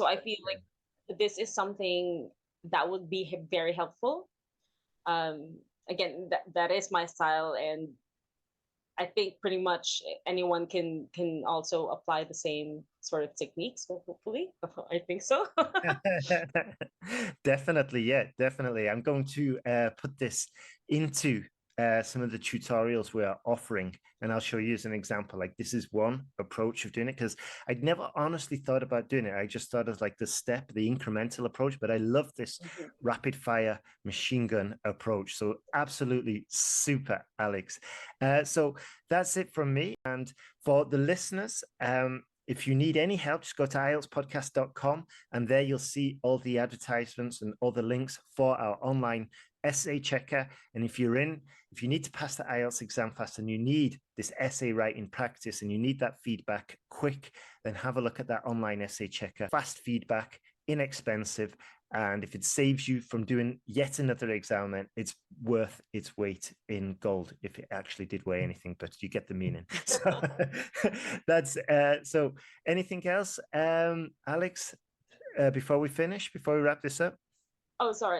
So I feel like this is something that would be very helpful. Again, that is my style, and I think pretty much anyone can also apply the same sort of techniques. Well, hopefully, I think so. Definitely, yeah, definitely. I'm going to put this into some of the tutorials we are offering, and I'll show you as an example. Like this is one approach of doing it because I'd never honestly thought about doing it. I just thought as like the step, the incremental approach, but I love this Mhm. rapid fire machine gun approach. So absolutely super, Alex. So that's it from me. And for the listeners, if you need any help, just go to ieltspodcast.com and there you'll see all the advertisements and all the links for our online essay checker. And if you need to pass the IELTS exam fast and you need this essay writing practice and you need that feedback quick, then have a look at that online essay checker. Fast feedback, inexpensive. And if it saves you from doing yet another exam, then it's worth its weight in gold if it actually did weigh anything, but you get the meaning. So that's so anything else, Alex, before we finish, before we wrap this up? Oh, sorry.